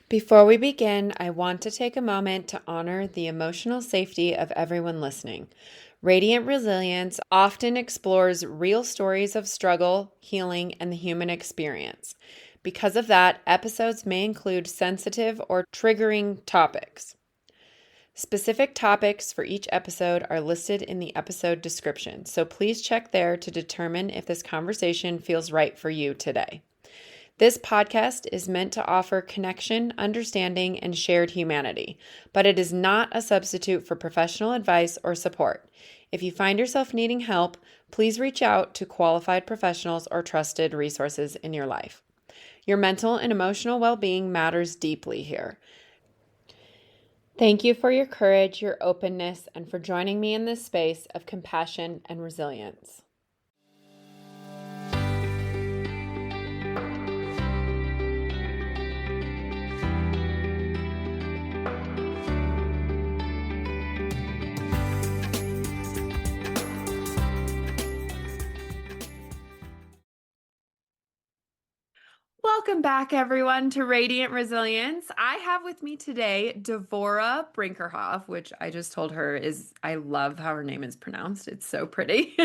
Before we begin, I want to take a moment to honor the emotional safety of everyone listening. Radiant Resilience often explores real stories of struggle, healing, and the human experience. Because of that, episodes may include sensitive or triggering topics. Specific topics for each episode are listed in the episode description, so please check there to determine if this conversation feels right for you today. This podcast is meant to offer connection, understanding, and shared humanity, but it is not a substitute for professional advice or support. If you find yourself needing help, please reach out to qualified professionals or trusted resources in your life. Your mental and emotional well-being matters deeply here. Thank you for your courage, your openness, and for joining me in this space of compassion and resilience. Welcome back, everyone, to Radiant Resilience. I have with me today Devorah Brinkerhoff, which I just told her is, I love how her name is pronounced. It's so pretty.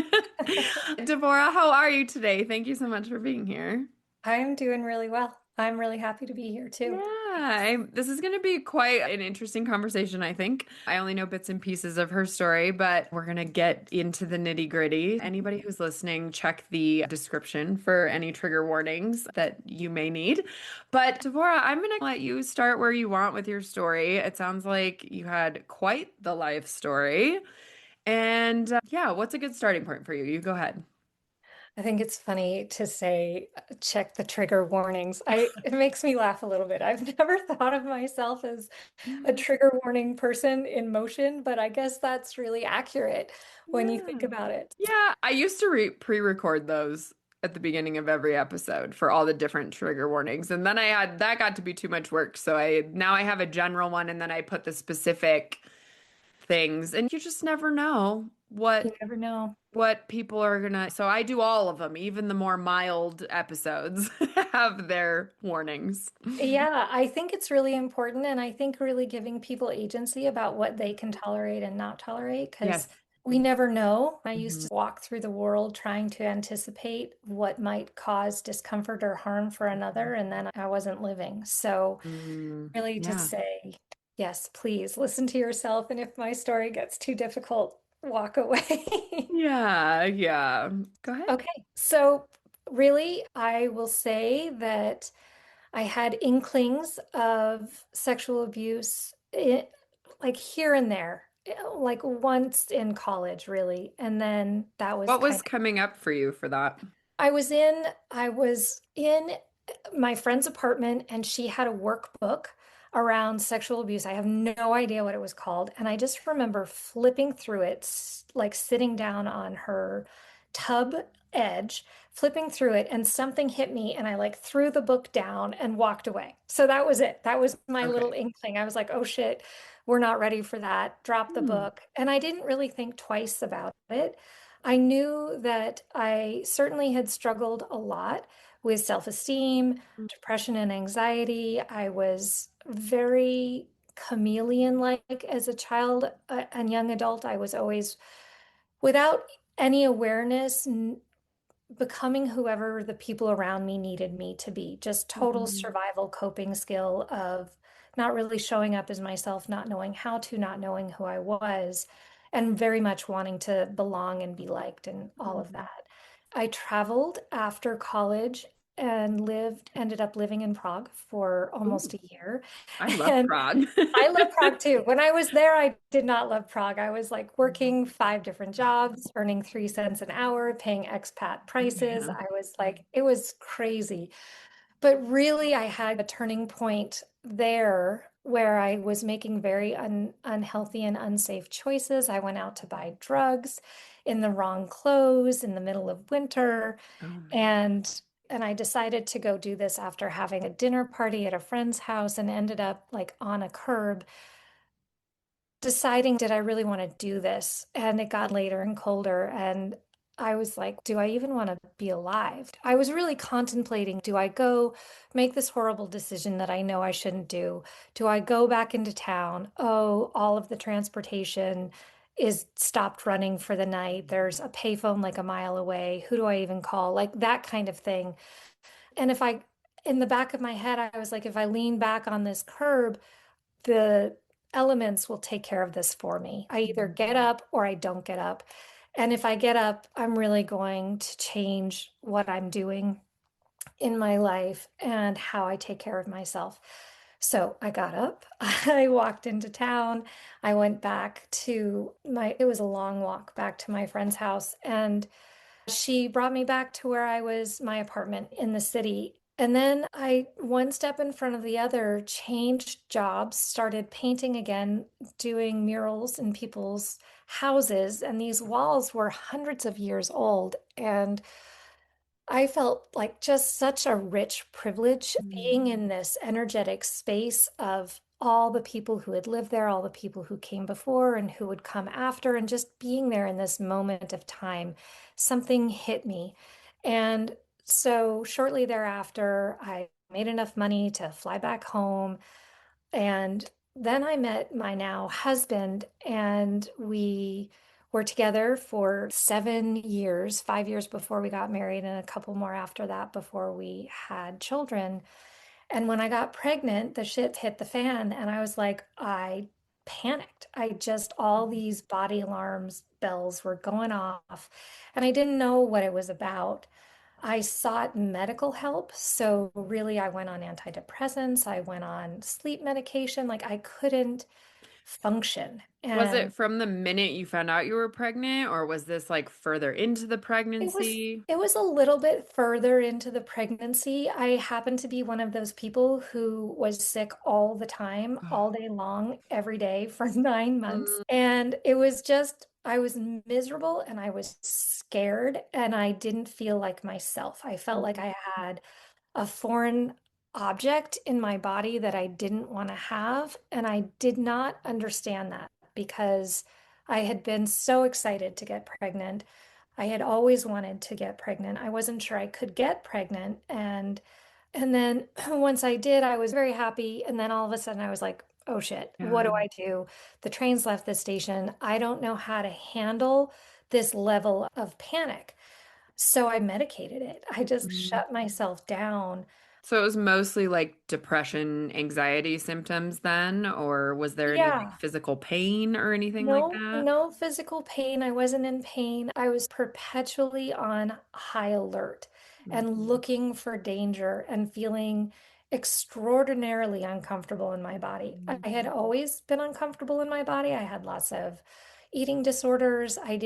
Devorah, how are you today? Thank you so much for being here. I'm doing really well. I'm really happy to be here Yeah, too. this is going to be quite an interesting conversation, I think. I only know bits and pieces of her story, but we're going to get into the nitty-gritty. Anybody who's listening, check the description for any trigger warnings that you may need. But Devorah, I'm going to let you start where you want with your story. It sounds like you had quite the life story. And yeah, what's a good starting point for you? You go ahead. I think it's funny to say check the trigger warnings. It makes me laugh a little bit. I've never thought of myself as a trigger warning person in motion, but I guess that's really accurate when you Yeah. think about it. Yeah, I used to pre-record those at the beginning of every episode for all the different trigger warnings. And then I had that got to be too much work. So I now I have a general one and then I put the specific things. And you just never know You never know. what people are gonna. So I do all of them, even the more mild episodes have their warnings. Yeah, I think it's really important. And I think really giving people agency about what they can tolerate and not tolerate, because Yes. we never know. I used Mhm. to walk through the world trying to anticipate what might cause discomfort or harm for another, and then I wasn't living. So, really just Yeah. say, yes, please listen to yourself. And if my story gets too difficult, walk away. Yeah. Yeah. Go ahead. Okay, so really, I will say that I had inklings of sexual abuse, like here and there, like once in college, really. And then that was What kind was of, coming up for you for that? I was in my friend's apartment and she had a workbook around sexual abuse. I have no idea what it was called. And I just remember flipping through it, like sitting down on her tub edge, flipping through it, and something hit me. And I like threw the book down and walked away. So that was it. That was my little Okay. inkling. I was like, oh shit, we're not ready for that. Drop the Hmm. book. And I didn't really think twice about it. I knew that I certainly had struggled a lot with self-esteem, depression, and anxiety. I was very chameleon-like as a child and young adult. I was always, without any awareness, becoming whoever the people around me needed me to be. Just total Mhm. survival coping skill of not really showing up as myself, not knowing how to, not knowing who I was, and very much wanting to belong and be liked and all of Mhm. that. I traveled after college and ended up living in Prague for almost Ooh, a year. I love And Prague. I love Prague too. When I was there, I did not love Prague. I was like Mhm. working five different jobs, earning 3 cents an hour, paying expat prices. Yeah. I was like, it was crazy. But really, I had a turning point there where I was making very unhealthy and unsafe choices. I went out to buy drugs in the wrong clothes in the middle of winter, Oh my. and I decided to go do this after having a dinner party at a friend's house and ended up like on a curb deciding, did I really want to do this? And it got later and colder. And I was like, do I even want to be alive? I was really contemplating, do I go make this horrible decision that I know I shouldn't do? Do I go back into town? Oh, all of the transportation is stopped running for the night. There's a payphone like a mile away. Who do I even call? Like that kind of thing. And in the back of my head, I was like, if I lean back on this curb, the elements will take care of this for me. I either get up or I don't get up. And if I get up, I'm really going to change what I'm doing in my life and how I take care of myself. So I got up, I walked into town, I went back to it was a long walk back to my friend's house, and she brought me back to where I was, my apartment in the city. And then I, one step in front of the other, changed jobs, started painting again, doing murals in people's houses. And these walls were hundreds of years old. And I felt like just such a rich privilege Mm. being in this energetic space of all the people who had lived there, all the people who came before and who would come after, and just being there in this moment of time. Something hit me. And so shortly thereafter, I made enough money to fly back home. And then I met my now husband, and we were together for 7 years, 5 years before we got married, and a couple more after that before we had children. And when I got pregnant, the shit hit the fan, and I was like, I panicked. I just, all these body alarms, bells were going off, and I didn't know what it was about. I sought medical help. So, really, I went on antidepressants, I went on sleep medication. Like, I couldn't function. Was it And from the minute you found out you were pregnant, or was this like further into the it was pregnancy? it was a little bit further into the pregnancy. I happened to be one of those people who was sick all the time, all day long, every day for 9 months. Mm, And it was just, I was miserable and I was scared and I didn't feel like myself. I felt like mm, I had a foreign object in my body that I didn't want to have. And I did not understand that because I had been so excited to get pregnant. I had always wanted to get pregnant. I wasn't sure I could get pregnant. And then once I did, I was very happy. And then all of a sudden I was like, oh shit, what yeah. do I do? The train's left the station. I don't know how to handle this level of panic. So I medicated it. I just Mm. shut myself down. So it was mostly like depression, anxiety symptoms then, or was there any like Yeah. physical pain or anything like No, that? no physical pain. I wasn't in pain. I was perpetually on high alert and Mhm. looking for danger and feeling extraordinarily uncomfortable in my body. I had always been uncomfortable in my body. I had lots of eating disorders. I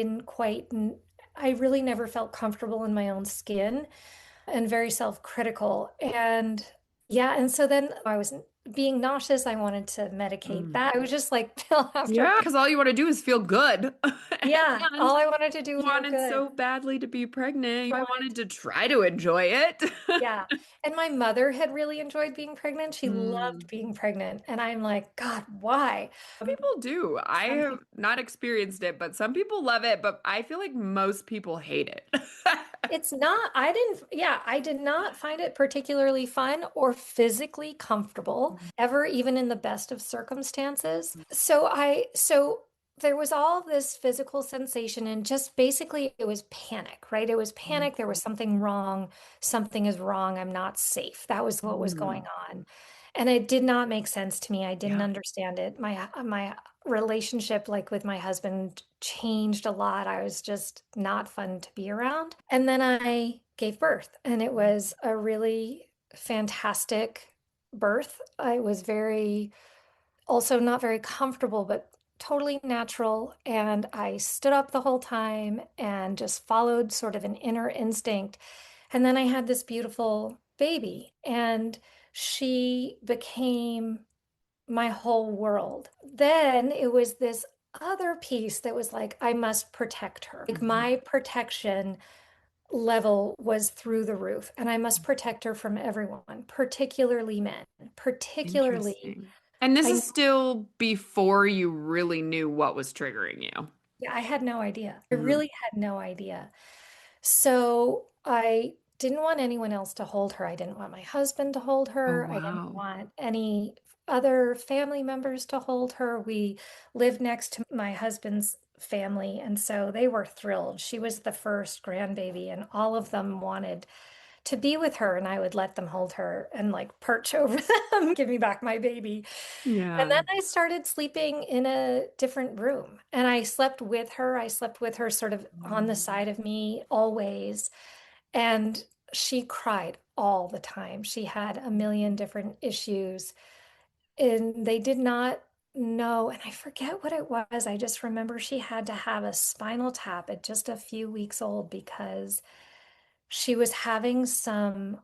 really never felt comfortable in my own skin and very self-critical. And yeah, and so then I was being nauseous. I wanted to medicate Mm. that. I was just like pill after Yeah, pill. because all you want to do is feel good. Yeah, And all I wanted to do you was feel wanted good. so badly to be pregnant. I You wanted wanted to try to enjoy it. Yeah. And my mother had really enjoyed being pregnant. She loved Mm. being pregnant. And I'm like, God, why? People do. I Some have people, not experienced it, but some people love it, but I feel like most people hate it. it's not, I didn't, yeah, I did not find it particularly fun or physically comfortable ever, even in the best of circumstances. So there was all this physical sensation and just basically it was panic, right? It was panic. There was something wrong. Something is wrong. I'm not safe. That was what was going Mm. on. And it did not make sense to me. I didn't Yeah. understand it. My relationship like with my husband changed a lot. I was just not fun to be around. And then I gave birth and it was a really fantastic birth. I was very also not very comfortable, but totally natural. And I stood up the whole time and just followed sort of an inner instinct. And then I had this beautiful baby, and she became my whole world. Then it was this other piece that was like, I must protect her. Like Mhm. my protection level was through the roof, and I must protect her from everyone, particularly men, particularly. Interesting. And this I is still before you really knew what was triggering you. Yeah, I had no idea. I Mhm. really had no idea. So I didn't want anyone else to hold her. I didn't want my husband to hold Oh, her. I didn't wow. want any other family members to hold her. We lived next to my husband's family, and so they were thrilled. She was the first grandbaby, and all of them wanted to be with her, and I would let them hold her and like perch over them, give me back my baby. And Yeah. then I started sleeping in a different room and I slept with her. I slept with her sort of on the Mm. side of me always. And she cried all the time. She had a million different issues and they did not know. And I forget what it was. I just remember she had to have a spinal tap at just a few weeks old because she was having some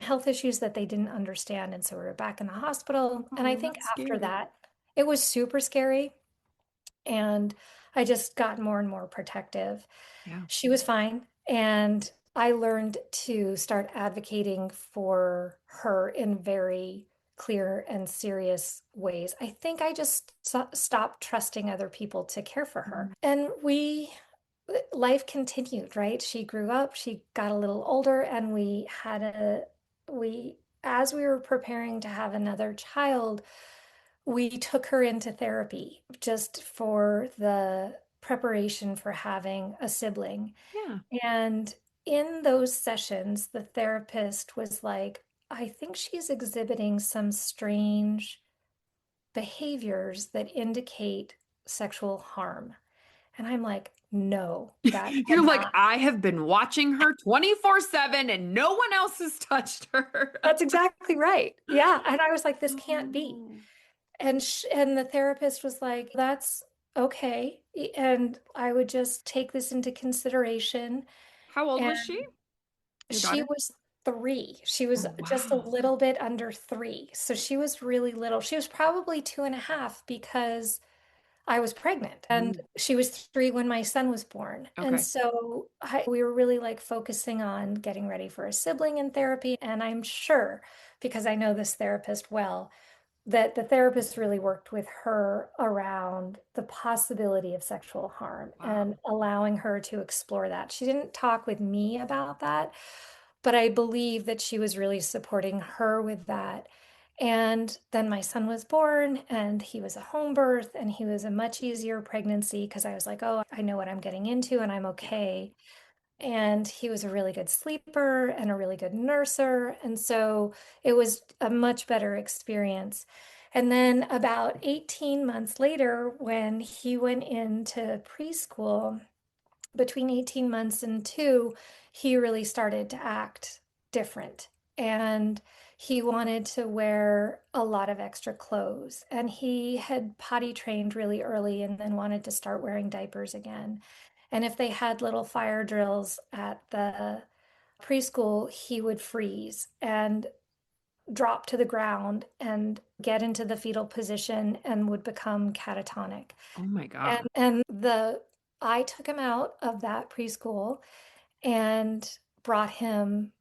health issues that they didn't understand. And so we were back in the hospital. And I Oh, think that's after scary. that, it was super scary. And I just got more and more protective. Yeah. She was fine. And I learned to start advocating for her in very clear and serious ways. I think I just stopped trusting other people to care for her. Mm. And life continued, right? She grew up, she got a little older, and as we were preparing to have another child, we took her into therapy just for the preparation for having a sibling. Yeah. And in those sessions, the therapist was like, I think she's exhibiting some strange behaviors that indicate sexual harm. And I'm like, no, that You're like, cannot. I have been watching her 24/7 and no one else has touched her. That's exactly right. Yeah. And I was like, this can't be. Oh. And the therapist was like, that's okay. And I would just take this into consideration. How old And was she? Your she daughter? was 3. She was Oh, just a wow. little bit under 3. So she was really little. She was probably 2.5 because I was pregnant and Mm. she was 3 when my son was born. And Okay. so we were really like focusing on getting ready for a sibling in therapy. And I'm sure, because I know this therapist well, that the therapist really worked with her around the possibility of sexual harm Wow. and allowing her to explore that. She didn't talk with me about that, but I believe that she was really supporting her with that. And then my son was born, and he was a home birth, and he was a much easier pregnancy because I was like, oh, I know what I'm getting into, and I'm Yeah. okay. And he was a really good sleeper and a really good nurser. And so it was a much better experience. And then about 18 months later, when he went into preschool, between 18 months and 2, he really started to act different. And he wanted to wear a lot of extra clothes. And he had potty trained really early and then wanted to start wearing diapers again. And if they had little fire drills at the preschool, he would freeze and drop to the ground and get into the fetal position and would become catatonic. Oh my God. And I took him out of that preschool and brought him.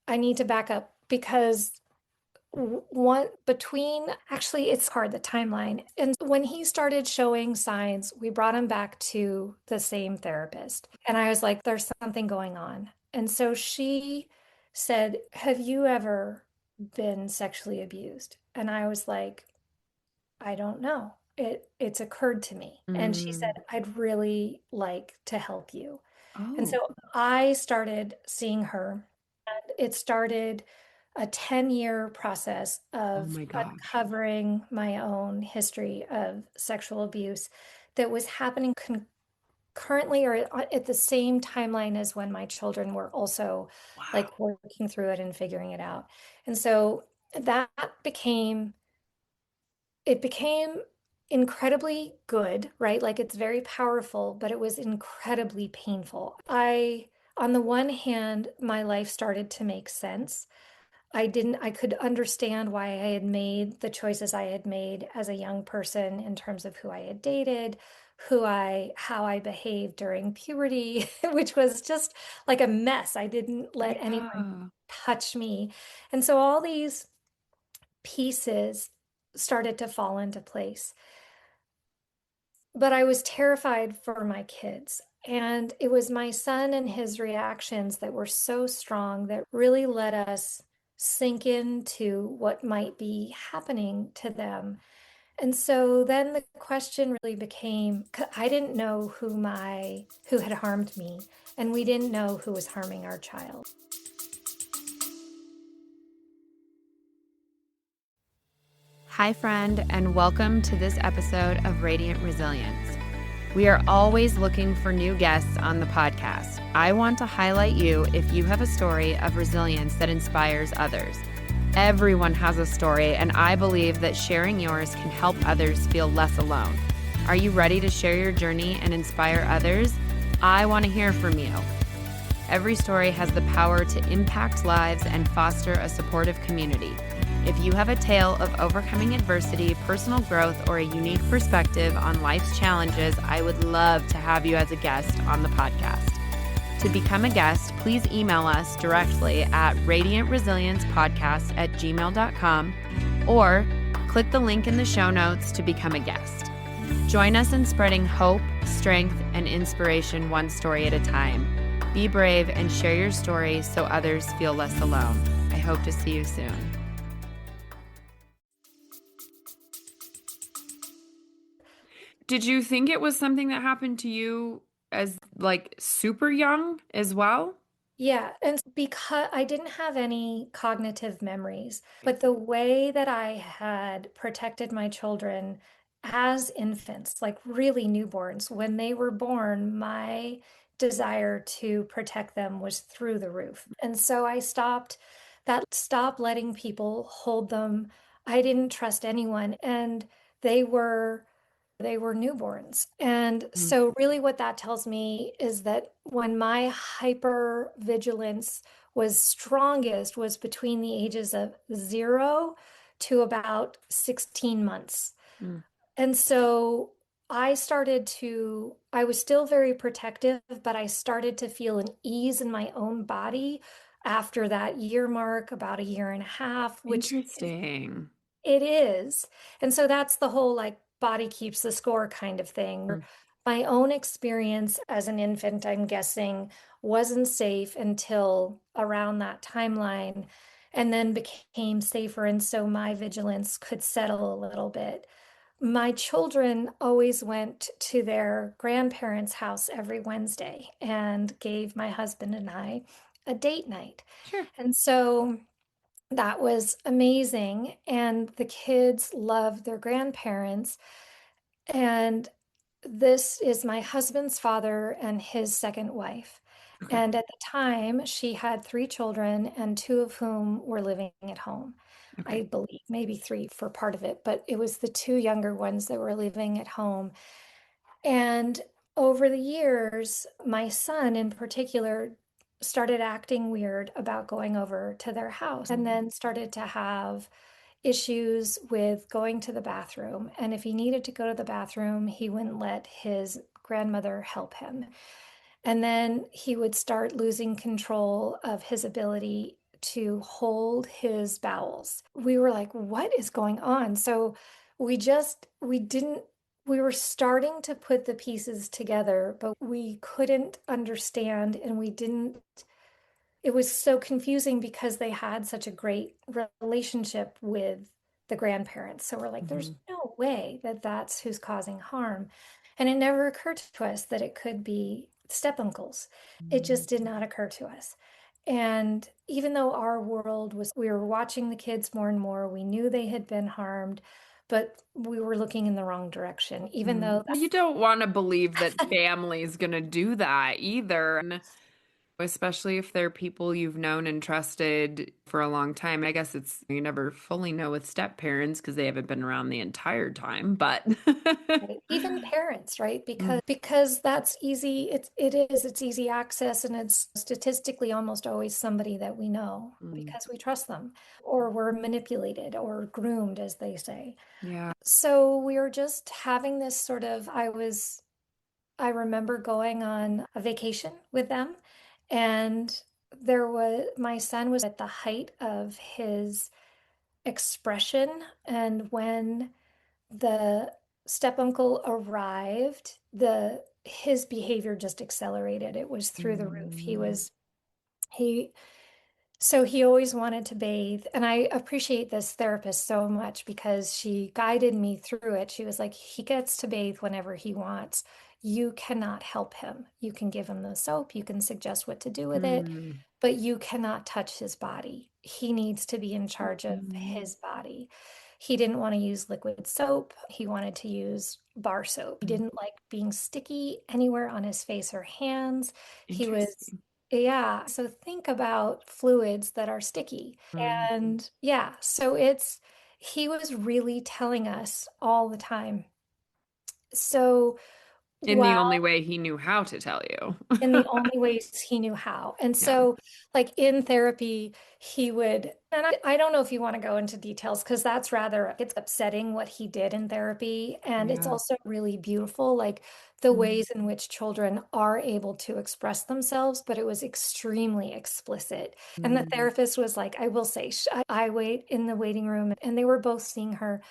I need to back up because one between actually it's hard the timeline. And when he started showing signs, we brought him back to the same therapist. And I was like, there's something going on. And so she said, have you ever been sexually abused? And I was like, I don't know. It's occurred to me. And she said, Mm. I'd really like to help you. And Oh, so I started seeing her. It started a 10-year process oh of my gosh. uncovering my own history of sexual abuse that was happening concurrently or at the same timeline as when my children were also Wow. like working through it and figuring it out. And so that became it became incredibly good, right? Like it's very powerful, but it was incredibly painful. On the one hand, my life started to make sense. I could understand why I had made the choices I had made as a young person in terms of who I had dated, how I behaved during puberty, which was just like a mess. I didn't let anyone Yeah. touch me. And so all these pieces started to fall into place. but I was terrified for my kids. And it was my son and his reactions that were so strong that really let us sink into what might be happening to them. And so then the question really became, I didn't know who had harmed me, and we didn't know who was harming our child. Hi, friend, and welcome to this episode of Radiant Resilience. We are always looking for new guests on the podcast. I want to highlight you if you have a story of resilience that inspires others. Everyone has a story, and I believe that sharing yours can help others feel less alone. Are you ready to share your journey and inspire others? I want to hear from you. Every story has the power to impact lives and foster a supportive community. If you have a tale of overcoming adversity, personal growth, or a unique perspective on life's challenges, I would love to have you as a guest on the podcast. To become a guest, please email us directly at radiantresiliencepodcast@gmail.com or click the link in the show notes to become a guest. Join us in spreading hope, strength, and inspiration one story at a time. Be brave and share your story so others feel less alone. I hope to see you soon. Did you think it was something that happened to you as like super young as well? Yeah, and because I didn't have any cognitive memories, but the way that I had protected my children as infants, like really newborns, when they were born, my desire to protect them was through the roof. And so I stopped letting people hold them. I didn't trust anyone, and they were they were newborns. And Mm. so, really, what that tells me is that when my hyper vigilance was strongest was between the ages of 0 to about 16 months. Mm. And so, I was still very protective, but I started to feel an ease in my own body after that year mark, about a year and a half, which Interesting. it is. And so that's the whole like body keeps the score kind of thing. Mm. My own experience as an infant, I'm guessing, wasn't safe until around that timeline and then became safer. And so my vigilance could settle a little bit. My children always went to their grandparents' house every Wednesday and gave my husband and I a date night. Sure. And so that was amazing. And the kids loved their grandparents. And this is my husband's father and his second wife. Okay. And at the time, she had three children, and two of whom were living at home. Okay. I believe maybe three for part of it, but it was the two younger ones that were living at home. And over the years, my son in particular started acting weird about going over to their house and then started to have issues with going to the bathroom. And if he needed to go to the bathroom, he wouldn't let his grandmother help him. And then he would start losing control of his ability to hold his bowels. We were like, what is going on? So we didn't, we were starting to put the pieces together, but we couldn't understand and we didn't it was so confusing because they had such a great relationship with the grandparents. So we're like, there's Mhm. no way that that's who's causing harm. And it never occurred to us that it could be step uncles. It just did not occur to us. And even though our world was, we were watching the kids more and more, we knew they had been harmed, but we were looking in the wrong direction, even though Well, you don't want to believe that family is going to do that either. And especially if they're people you've known and trusted for a long time. I guess it's you never fully know with step parents because they haven't been around the entire time, but right? Even parents, right? Mm. Because that's easy. It's easy access, and it's statistically almost always somebody that we know Mm. because we trust them, or we're manipulated or groomed, as they say. Yeah. So we were just having this sort of. I remember going on a vacation with them, and my son was at the height of his expression, and when the step uncle arrived, the his behavior just accelerated. It was through the roof. Mm, He So he always wanted to bathe. And I appreciate this therapist so much because she guided me through it. She was like, he gets to bathe whenever he wants. You cannot help him. You can give him the soap, you can suggest what to do with it, mm, but you cannot touch his body. He needs to be in charge of mm. his body. He didn't want to use liquid soap. He wanted to use bar soap. He didn't like being sticky anywhere on his face or hands. He was Interesting. Yeah, so think about fluids that are sticky. Mm. And yeah, so he was really telling us all the time. So In the while only way he knew how to tell you. in the only ways he knew how. And Yeah. so, like in therapy, he would, and I don't know if you want to go into details because that's rather, it's upsetting what he did in therapy. And it's Yeah. also really beautiful, like the Mm, ways in which children are able to express themselves, but it was extremely explicit. And the mm, therapist was like, I will say, I wait in the waiting room, and they were both seeing her.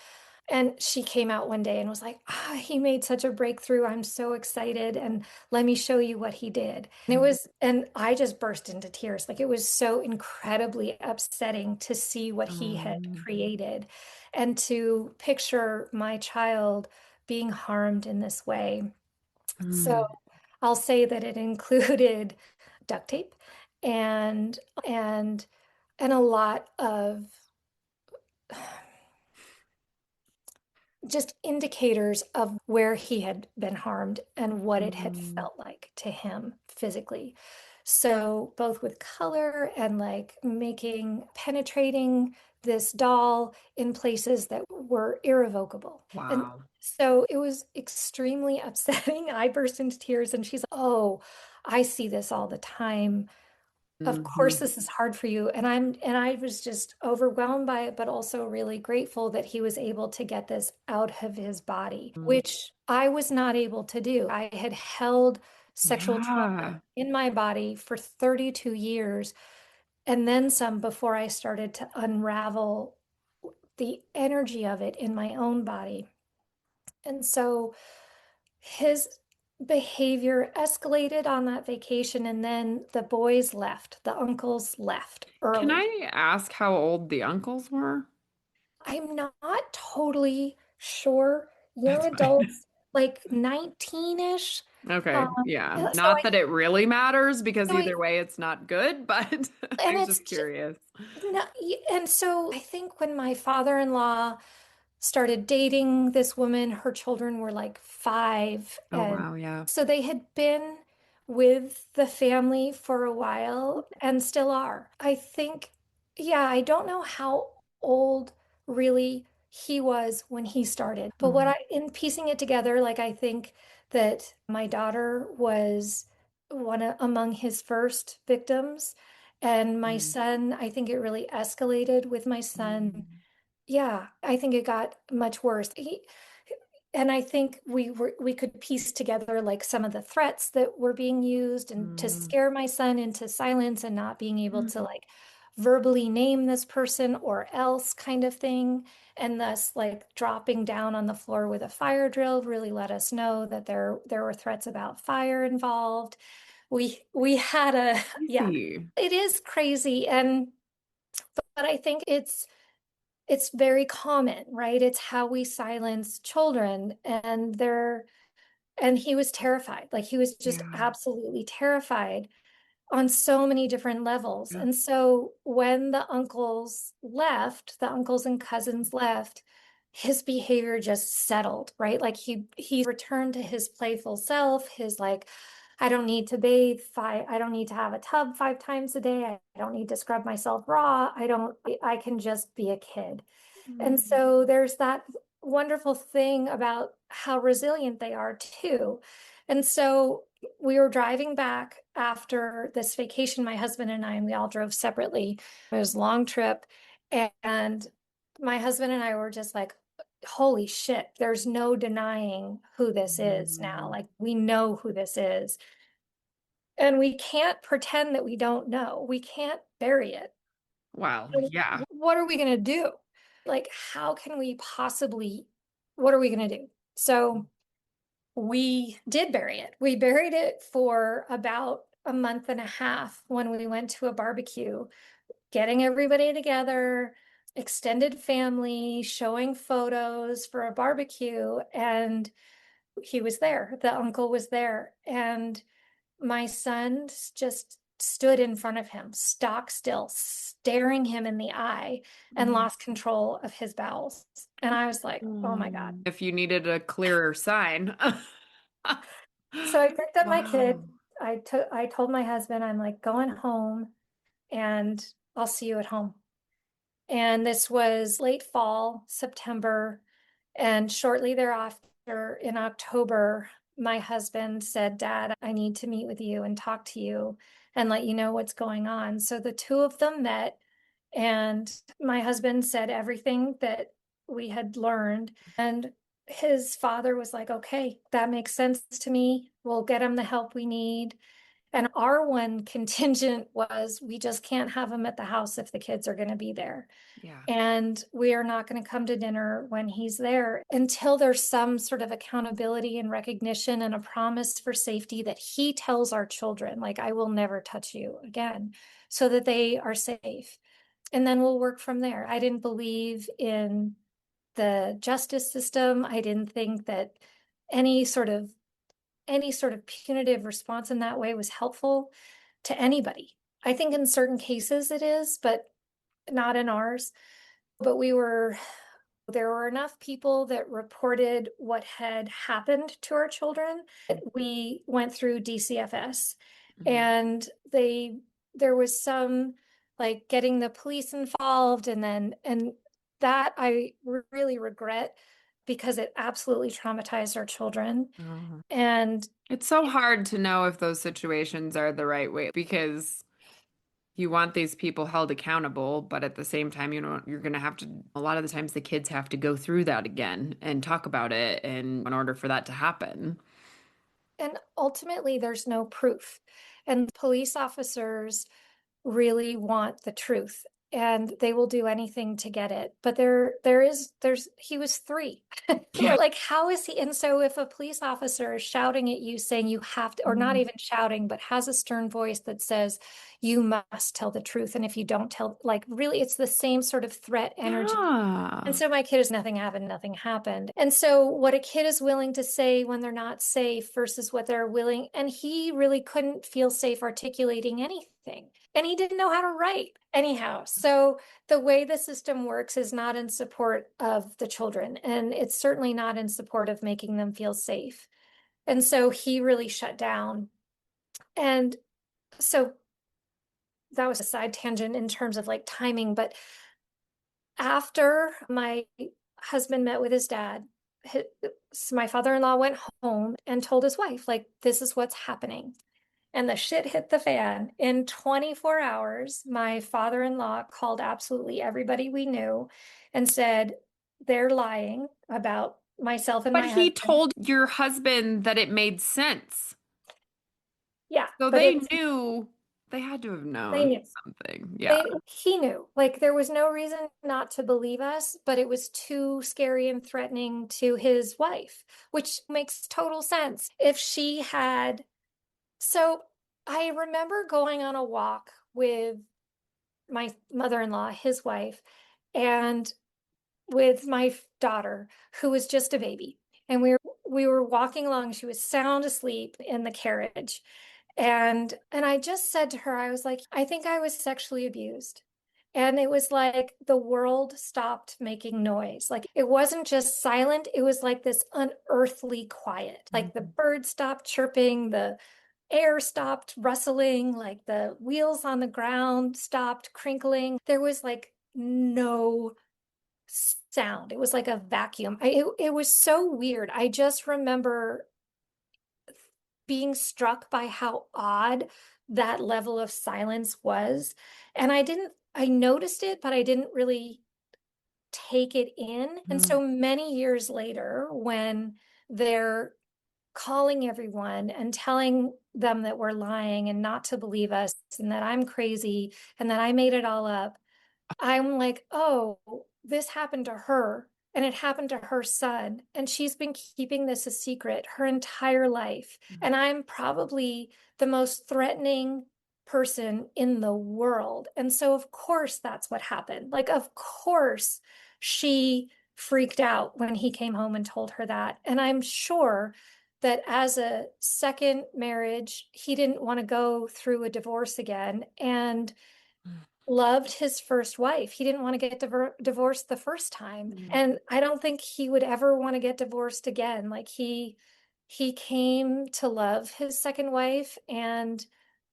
And she came out one day and was like, he made such a breakthrough. I'm so excited. And let me show you what he did. And I just burst into tears. Like it was so incredibly upsetting to see what he had um, created and to picture my child being harmed in this way. So mm. I'll say that it included duct tape and, and, and a lot of just indicators of where he had been harmed and what it had Mm. felt like to him physically. So, both with color and like penetrating this doll in places that were irrevocable. And Wow. so it was extremely upsetting. I burst into tears, and she's like, "Oh, I see this all the time. Of course, Hmm. this is hard for you." And I was just overwhelmed by it, but also really grateful that he was able to get this out of his body, which I was not able to do. I had held sexual trauma Yeah. in my body for 32 years and then some before I started to unravel the energy of it in my own body. And so his behavior escalated on that vacation, and then the boys left, the uncles left Can early. I ask how old the uncles were? I'm not totally sure. Young That's fine. adults, like 19-ish. Okay. Yeah. So Not that it really matters because I, either way it's not good, but I and was it's just just, curious. no, and so I think when my father-in-law started dating this woman, her children were like 5. Oh, And wow. Yeah. so they had been with the family for a while and still are. I think, yeah, I don't know how old really he was when he started. But Mm, in piecing it together, like I think that my daughter was among his first victims. And my mm, son, I think it really escalated with my son. mm, Yeah, I think it got much worse. And I think we could piece together like some of the threats that were being used and to mm, scare my son into silence and not being able to mm. like verbally name this person or else kind of thing. And thus like dropping down on the floor with a fire drill really let us know that there were threats about fire involved. We had a yeah, Crazy. it is crazy. And but I think it's very common, right? It's how we silence children, and he was terrified. Like he was just Yeah. absolutely terrified on so many different levels. Yeah. And so when the uncles and cousins left, his behavior just settled, right? Like he returned to his playful self, his like, I don't need to I don't need to have a tub 5 times a day. I don't need to scrub myself raw. I can just be a kid. And Mm, so there's that wonderful thing about how resilient they are too. And so we were driving back after this vacation, my husband and we all drove separately. It was a long trip. And my husband and I were just like, holy shit, there's no denying who this is now. mm. Like, we know who this is. And we can't pretend that we don't know. We can't bury it. Well, So yeah. what are we going to do? Like, how can we possibly, what are we going to do? So we did bury it. We buried it for about a month and a half when we went to a barbecue, getting everybody together, extended family, showing photos for a barbecue. And he was there. The uncle was there. And my son just stood in front of him, stock still, staring him in the eye, and lost control of his bowels. And I was like, oh my God. If you needed a clearer sign. So I picked up my kid. Wow. I told my husband, I'm like going home and I'll see you at home. And this was late fall, September. And shortly thereafter, in October, my husband said, Dad, I need to meet with you and talk to you and let you know what's going on. So the two of them met, and my husband said everything that we had learned. And his father was like, okay, that makes sense to me. We'll get him the help we need. And our one contingent was we just can't have him at the house if the kids are going to be there. Yeah. And we are not going to come to dinner when he's there until there's some sort of accountability and recognition and a promise for safety that he tells our children, like, I will never touch you again, so that they are safe. And then we'll work from there. I didn't believe in the justice system. I didn't think that any sort of any sort of punitive response in that way was helpful to anybody. I think in certain cases it is, but not in ours. But there were enough people that reported what had happened to our children. We went through DCFS, Mhm. and there was some like getting the police involved, and that I really regret because it absolutely traumatized our children. Oh. And It's so hard to know if those situations are the right way because you want these people held accountable, but at the same time, you're going to have to, a lot of the times the kids have to go through that again and talk about it and in order for that to happen. and ultimately there's no proof. And police officers really want the truth, and they will do anything to get it. But there's he was 3. Yeah. Like, how is he? And so if a police officer is shouting at you saying you have to, or not Mhm. even shouting, but has a stern voice that says you must tell the truth, and if you don't tell, like, really, it's the same sort of threat energy. And Yeah. so my kid is nothing happened, nothing happened. And so what a kid is willing to say when they're not safe versus what they're willing, and he really couldn't feel safe articulating anything. And he didn't know how to write anyhow. So the way the system works is not in support of the children, and it's certainly not in support of making them feel safe. And so he really shut down. And so that was a side tangent in terms of like timing, but after my husband met with his dad, my father-in-law went home and told his wife, like, this is what's happening. And the shit hit the fan. In 24 hours, my father-in-law called absolutely everybody we knew and said, they're lying about myself and But my he husband. told your husband that it made sense. Yeah, So but they it's, knew, they had to have they known knew. something. Yeah. He knew. Like, there was no reason not to believe us, but it was too scary and threatening to his wife, which makes total sense. If she had, so I remember going on a walk with my mother-in-law, his wife, and with my daughter, who was just a baby. And we were walking along. She was sound asleep in the carriage. And I just said to her, I was like, I think I was sexually abused. And it was like the world stopped making noise. Like, it wasn't just silent, it was like this unearthly quiet. Like the Mhm. birds stopped chirping, the air stopped rustling, like the wheels on the ground stopped crinkling. There was like no sound. It was like a vacuum. It was so weird. I just remember being struck by how odd that level of silence was. And I noticed it, but I didn't really take it in. And Mhm. so many years later, when they're calling everyone and telling them that we're lying and not to believe us and that I'm crazy and that I made it all up, I'm like, oh, this happened to her. and it happened to her son. And she's been keeping this a secret her entire life. And I'm probably the most threatening person in the world. And so, of course, that's what happened. Like, of course, she freaked out when he came home and told her that. And I'm sure that as a second marriage, he didn't want to go through a divorce again. And loved his first wife. He didn't want to get divorced the first time. And I don't think he would ever want to get divorced again. Like he came to love his second wife and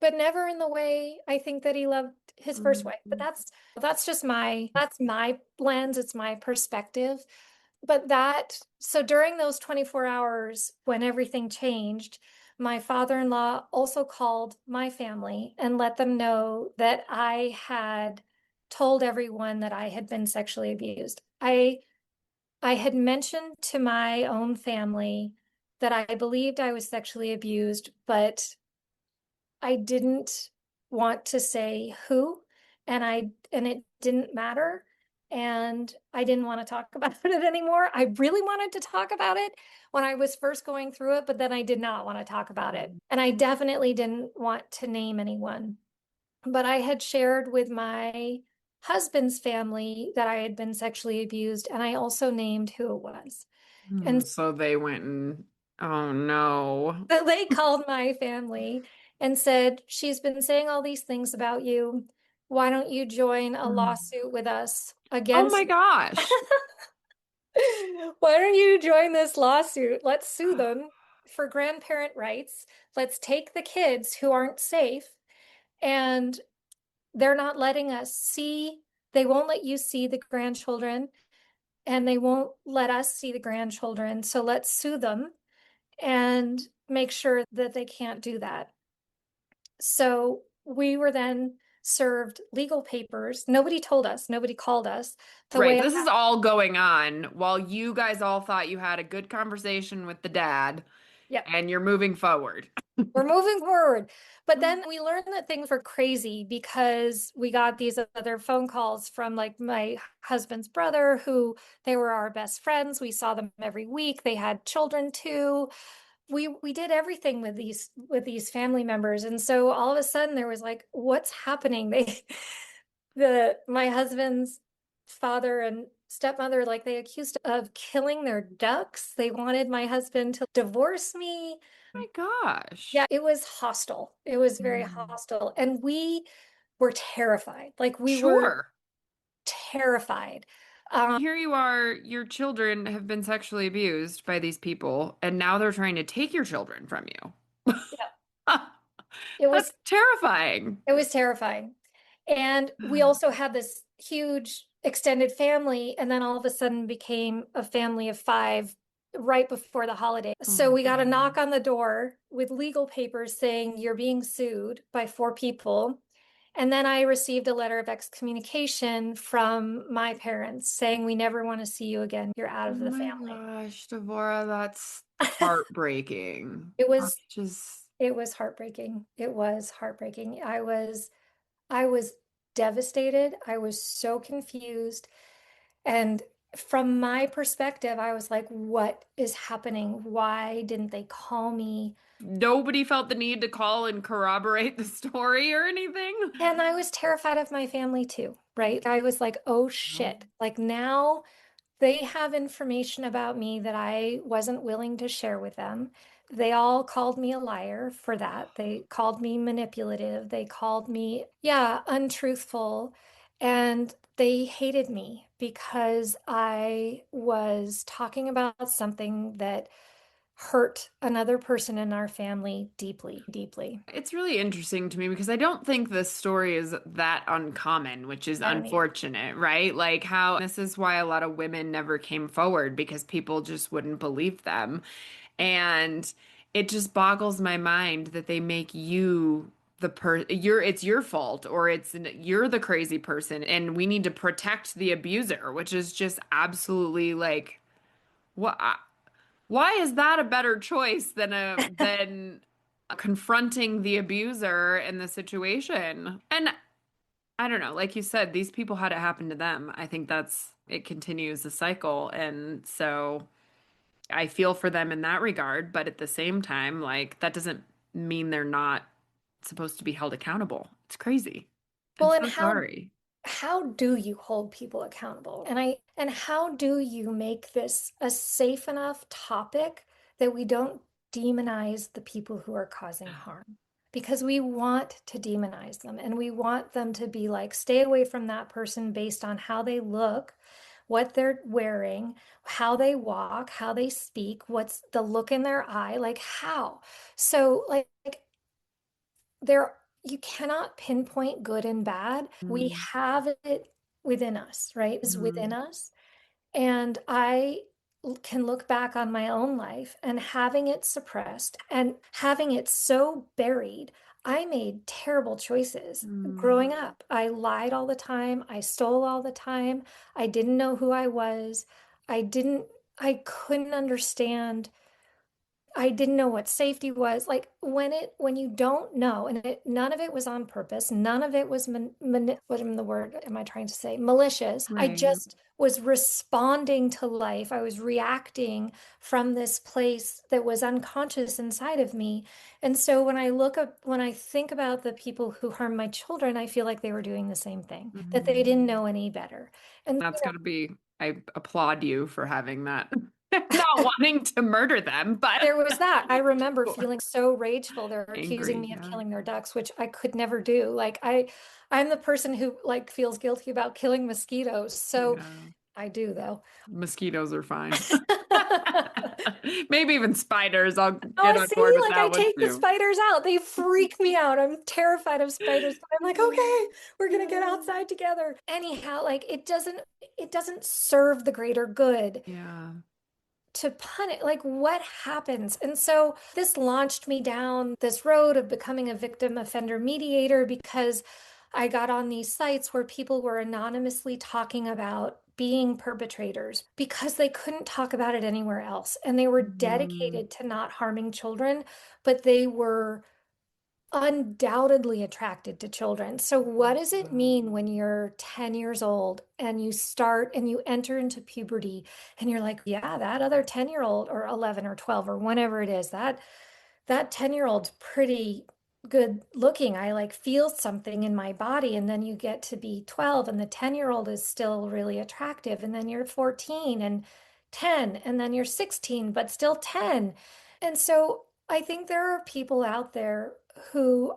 but never in the way I think that he loved his first wife. But that's just my lens, it's my perspective. But that, so during those 24 hours when everything changed, my father-in-law also called my family and let them know that I had told everyone that I had been sexually abused. I had mentioned to my own family that I believed I was sexually abused, but I didn't want to say who, and it didn't matter. And I didn't want to talk about it anymore. I really wanted to talk about it when I was first going through it, but then I did not want to talk about it. And I definitely didn't want to name anyone. But I had shared with my husband's family that I had been sexually abused, and I also named who it was. And So they went and, oh no. so they called my family and said, she's been saying all these things about you. Why don't you join a lawsuit with us Oh my against? gosh. Why don't you join this lawsuit? Let's sue them for grandparent rights. Let's take the kids who aren't safe, and they're not letting us see, they won't let you see the grandchildren, and they won't let us see the grandchildren. So let's sue them and make sure that they can't do that. So we were then served legal papers. Nobody told us, nobody called us. The Right. way, This is all going on while you guys all thought you had a good conversation with the dad yeah, and you're moving forward. we're moving forward. But then we learned that things were crazy because we got these other phone calls from like my husband's brother, who they were our best friends. We saw them every week. They had children too. We did everything with these family members. And so all of a sudden there was like, what's happening? They the my husband's father and stepmother, like they accused of killing their ducks. They wanted my husband to divorce me. My gosh. Yeah, it was hostile. It was very Mm. hostile. And we were terrified. Like we were Sure. terrified. Here you are, your children have been sexually abused by these people, and now they're trying to take your children from you. Yeah, it That's was terrifying. it was terrifying. And we also had this huge extended family, and then all of a sudden became a family of five right before the holiday. Oh So my we got a God. knock on the door with legal papers saying you're being sued by four people. And then I received a letter of excommunication from my parents saying, we never want to see you again. You're out Oh of the my family. gosh, Devorah, that's heartbreaking. It That's was just, it was heartbreaking. It was heartbreaking. I was devastated. I was so confused. And from my perspective, I was like, what is happening? Why didn't they call me? nobody felt the need to call and corroborate the story or anything. And I was terrified of my family too, right? I was like, oh shit. Like now they have information about me that I wasn't willing to share with them. They all called me a liar for that. They called me manipulative. They called me, yeah, untruthful. And they hated me because I was talking about something that hurt another person in our family deeply, deeply. It's really interesting to me because I don't think this story is that uncommon, which is I don't either. unfortunate, right? Like how this is why a lot of women never came forward because people just wouldn't believe them. And it just boggles my mind that they make you it's your fault or you're the crazy person and we need to protect the abuser, which is just absolutely like what why is that a better choice than confronting the abuser in the situation? And I don't know, like you said, these people had it happen to them. I think that's it continues the cycle. And so I feel for them in that regard, but at the same time, like that doesn't mean they're not supposed to be held accountable. It's crazy. I'm Well, and so sorry. how do you hold people accountable? And how do you make this a safe enough topic that we don't demonize the people who are causing harm? Because we want to demonize them and we want them to be like, stay away from that person based on how they look, what they're wearing, how they walk, how they speak, what's the look in their eye, like how. So like there you cannot pinpoint good and bad. We Mm, have it within us, right? It's within mhm, us. And I can look back on my own life and having it suppressed and having it so buried. I made terrible choices mm, growing up. I lied all the time. I stole all the time. I didn't know who I was. I didn't, I couldn't understand. I didn't know what safety was. Like when you don't know, and none of it was on purpose, none of it was what am the word am I trying to say? Malicious. I right. just was responding to life. I was reacting from this place that was unconscious inside of me. And so when I think about the people who harm my children, I feel like they were doing the same thing, that they Mhm. didn't know any better. And That's gotta be, I applaud you for having that. Not wanting to murder them, but there was that. I remember feeling so rageful. They're accusing angry. me of Yeah. killing their ducks, which I could never do. I'm the person who like feels guilty about killing mosquitoes. So Yeah. I do though. Mosquitoes are fine. Maybe even spiders. I'll get Oh, on see, board with like I that one take the too. spiders out. They freak me out. I'm terrified of spiders, but I'm like, okay, we're gonna get outside together. Anyhow, like it doesn't serve the greater good Yeah. to punish, like what happens? And so this launched me down this road of becoming a victim offender mediator because I got on these sites where people were anonymously talking about being perpetrators because they couldn't talk about it anywhere else. And they were Mhm. dedicated to not harming children, but they were undoubtedly attracted to children. So, what does it Wow. mean when you're 10 years old and you start and you enter into puberty and you're like, yeah, that other 10-year-old or 11 or 12 or whenever it is, that 10-year-old's pretty good looking. I like feel something in my body. And then you get to be 12 and the 10-year-old is still really attractive. And then you're 14 and 10, and then you're 16, but still 10. And so I think there are people out there who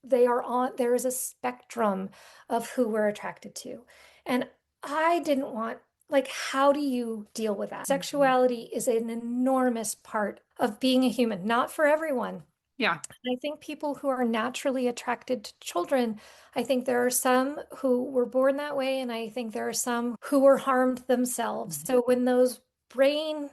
there is a spectrum of who we're attracted to. And I didn't want, like, how do you deal with that? Mhm. Sexuality is an enormous part of being a human, not for everyone. Yeah. I think people who are naturally attracted to children, I think there are some who were born that way, and I think there are some who were harmed themselves. Mhm. So when those brain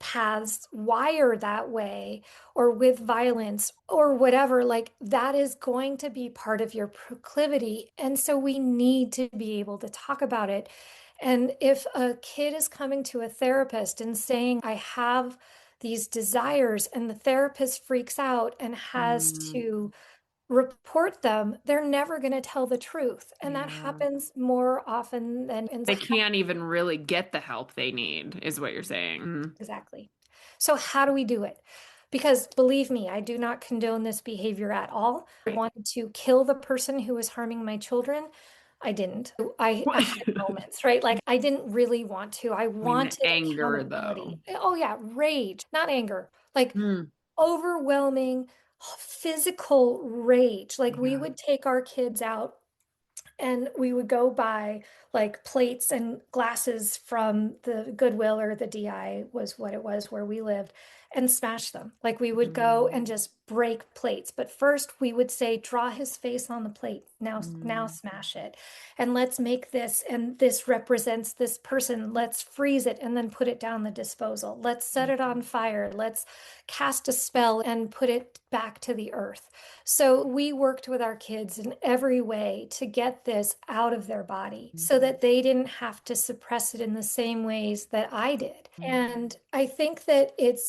paths wire that way or with violence or whatever, like that is going to be part of your proclivity. And so we need to be able to talk about it. And if a kid is coming to a therapist and saying, I have these desires, and the therapist freaks out and has Mm. to report them, they're never going to tell the truth. And that Yeah. happens more often than in They can't even really get the help they need, is what you're saying. Mhm. exactly. So, how do we do it? Because believe me, I do not condone this behavior at all. I Right. wanted to kill the person who was harming my children. I didn't. I had moments, right? Like I didn't really want to. I I mean, the wanted anger, though. accountability. Oh, yeah, rage, not anger. Like Mm. overwhelming physical rage. Like we Yeah. would take our kids out and we would go buy like plates and glasses from the Goodwill, or the DI was what it was where we lived, and smash them. Like we would go and Mm. just break plates. But first we would say, draw his face on the plate. Now Mm. smash it. And let's make this, and this represents this person. Let's freeze it and then put it down the disposal. Let's set it on fire. Let's cast a spell and put it back to the earth. So we worked with our kids in every way to get this out of their body so that they didn't have to suppress it in the same ways that I did. Mm. And I think that it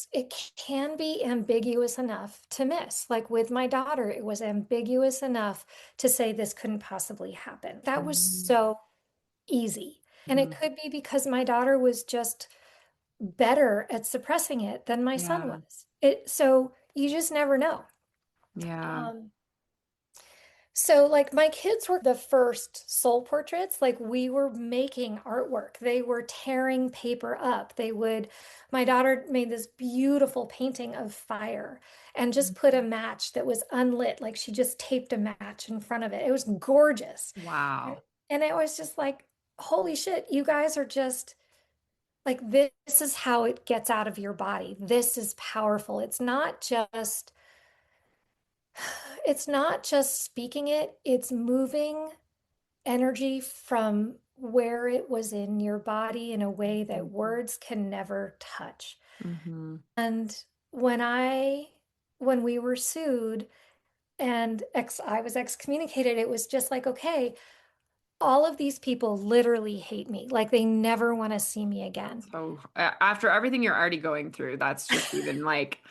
can be ambiguous enough to miss. Like with my daughter, it was ambiguous enough to say this couldn't possibly happen. That was Mm. so easy. And it Mhm. could be because my daughter was just better at suppressing it than my son Yeah. was. So you just never know. Yeah. Um, so like my kids were the first soul portraits. Like we were making artwork. They were tearing paper up. My daughter made this beautiful painting of fire and just put a match that was unlit. Like she just taped a match in front of it. It was gorgeous. And, Wow. and it was just like, holy shit, you guys are just like, this is how it gets out of your body. This is powerful. It's not just speaking it, it's moving energy from where it was in your body in a way that Mhm. words can never touch. Mhm. And when I when we were sued and I was excommunicated, it was just like, okay, all of these people literally hate me. Like they never want to see me again. So after everything you're already going through, that's just even like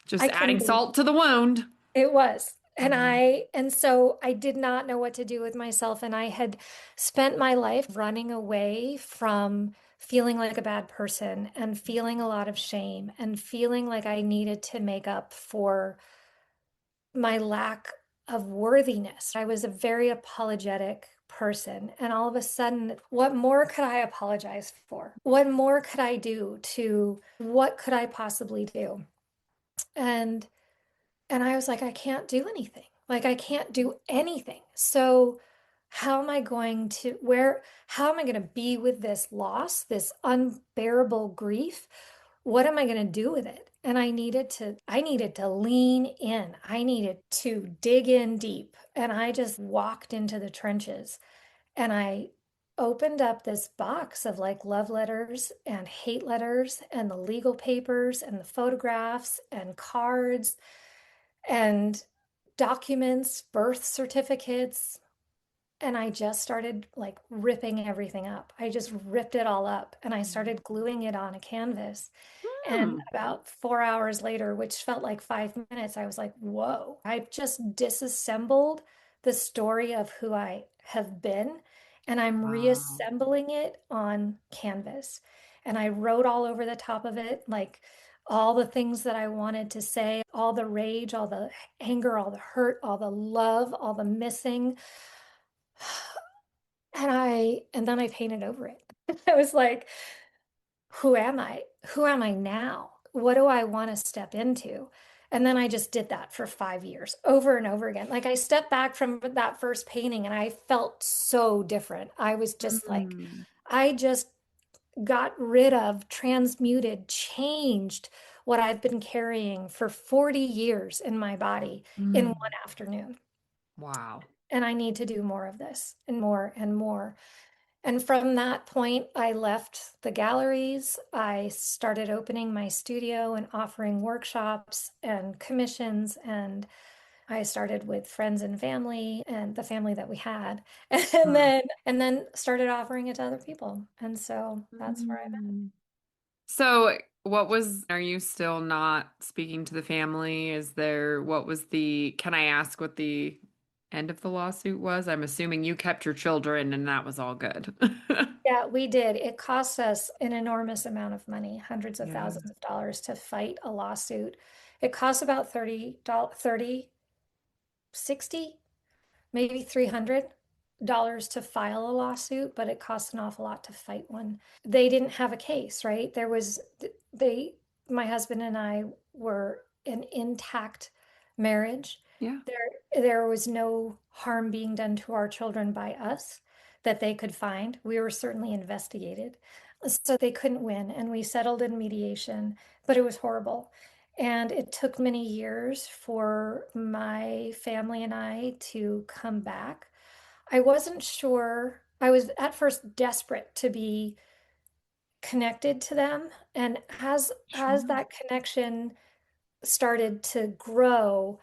just I couldn't adding believe salt to the wound. it was. Mhm. And so I did not know what to do with myself. And I had spent my life running away from feeling like a bad person and feeling a lot of shame and feeling like I needed to make up for my lack of worthiness. I was a very apologetic person. And all of a sudden, what more could I apologize for? What more could I do what could I possibly do? And I was like, I can't do anything. Like, I can't do anything. So, how am I going to be with this loss, this unbearable grief? What am I going to do with it? And I needed to lean in. I needed to dig in deep. And I just walked into the trenches and I opened up this box of like love letters and hate letters and the legal papers and the photographs and cards and documents, birth certificates. And I just started like ripping everything up. I just ripped it all up and I started gluing it on a canvas. And Hmm. about 4 hours later, which felt like 5 minutes, I was like, whoa, I've just disassembled the story of who I have been, and I'm Wow. reassembling it on canvas. And I wrote all over the top of it, like all the things that I wanted to say, all the rage, all the anger, all the hurt, all the love, all the missing. And then I painted over it. I was like, who am I? Who am I now? What do I want to step into? And then I just did that for 5 years, over and over again. Like I stepped back from that first painting and I felt so different. I was just like, Mm. I just got rid of, transmuted, changed what I've been carrying for 40 years in my body in one Mm. afternoon. Wow. And I need to do more of this and more and more. And from that point, I left the galleries. I started opening my studio and offering workshops and commissions. And I started with friends and family and the family that we had, Hmm. and then started offering it to other people. And so that's where I'm at. Mm. So, are you still not speaking to the family? Can I ask what the end of the lawsuit was? I'm assuming you kept your children and that was all good. Yeah, we did. It cost us an enormous amount of money, hundreds of Yeah. thousands of dollars to fight a lawsuit. It costs about 30, 60, maybe $300 to file a lawsuit, but it costs an awful lot to fight one. They didn't have a case, right? My husband and I were an intact marriage. Yeah. There was no harm being done to our children by us that they could find. We were certainly investigated. So they couldn't win, and we settled in mediation, but it was horrible. And it took many years for my family and I to come back. I wasn't sure. I was at first desperate to be connected to them. And as Sure. that connection started to grow,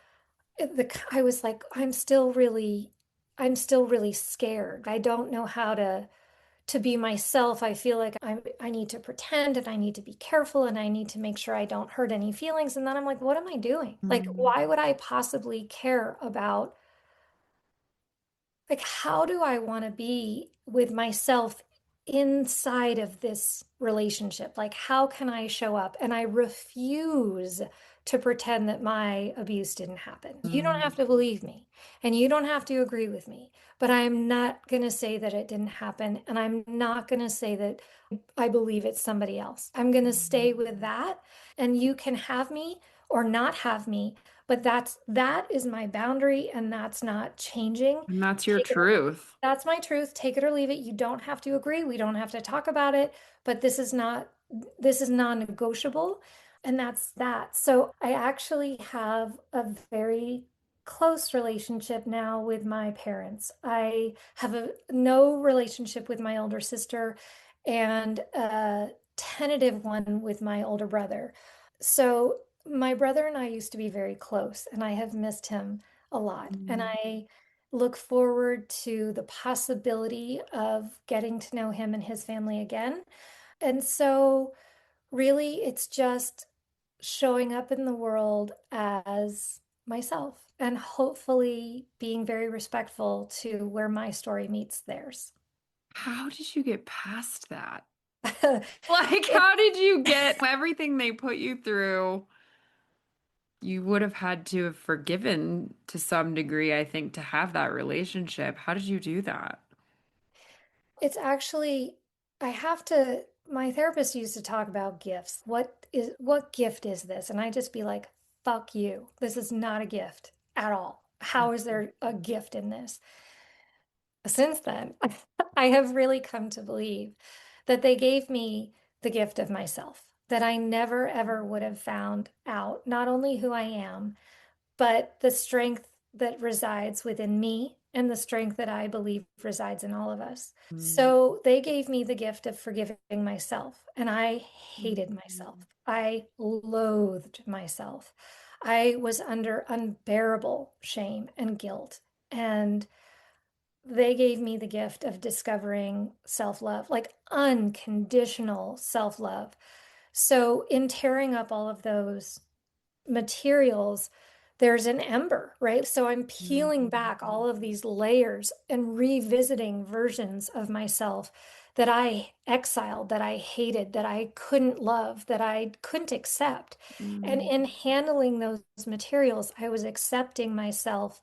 I was like, I'm still really scared. I don't know how to be myself. I feel like I need to pretend and I need to be careful and I need to make sure I don't hurt any feelings. And then I'm like, what am I doing? Like, Mm. why would I possibly care about, like, how do I want to be with myself inside of this relationship. Like, how can I show up? And I refuse to pretend that my abuse didn't happen. You don't Mm. have to believe me and you don't have to agree with me, but I'm not going to say that it didn't happen. And I'm not going to say that I believe it's somebody else. I'm going to stay with that, and you can have me or not have me, but that is my boundary and that's not changing. And that's your Take it truth. That's my truth. Take it or leave it. You don't have to agree. We don't have to talk about it, but this is non-negotiable. And that's that. So I actually have a very close relationship now with my parents. I have no relationship with my older sister and a tentative one with my older brother. So my brother and I used to be very close, and I have missed him a lot. And Mm. I look forward to the possibility of getting to know him and his family again. And so, really, it's just showing up in the world as myself and hopefully being very respectful to where my story meets theirs. How did you get past that? Like, It, how did you get everything they put you through? You would have had to have forgiven to some degree, I think, to have that relationship. How did you do that? it's actually, I have to, my therapist used to talk about gifts. What gift is this? And I just be like, fuck you. This is not a gift at all. How is there a gift in this? Since then, I have really come to believe that they gave me the gift of myself, that I never ever would have found out not only who I am, but the strength that resides within me and the strength that I believe resides in all of us. Mm. So they gave me the gift of forgiving myself, and I hated myself. Mm. I loathed myself. I was under unbearable shame and guilt. And they gave me the gift of discovering self-love, like unconditional self-love. So, in tearing up all of those materials, there's an ember, right? So I'm peeling back Mm. all of these layers and revisiting versions of myself that I exiled, that I hated, that I couldn't love, that I couldn't accept. And Mm. in handling those materials, I was accepting myself